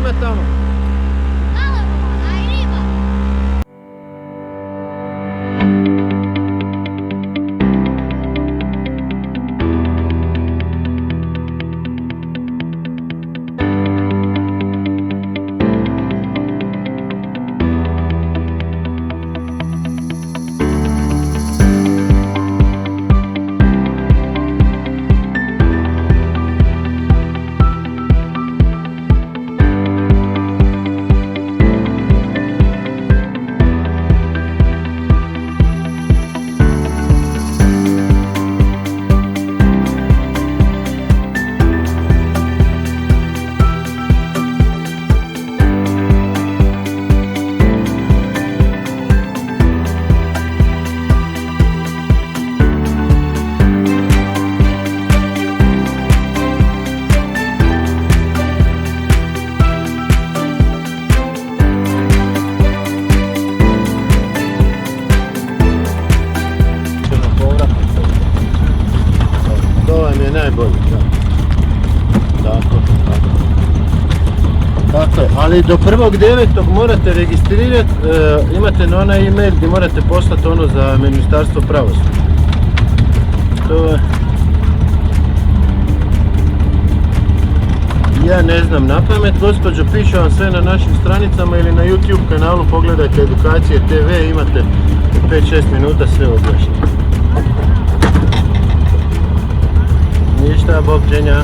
prema tamo. Najbolje, tako je, ali do 1.9. morate registrirati, imate na onaj e-mail gdje morate poslati ono za Ministarstvo pravosuđa. To je... Ja ne znam na pamet, gospođo, piše vam sve na našim stranicama ili na YouTube kanalu, pogledajte Edukacije TV, imate 5-6 minuta sve objašnjeno. Ništa, Bog dženja.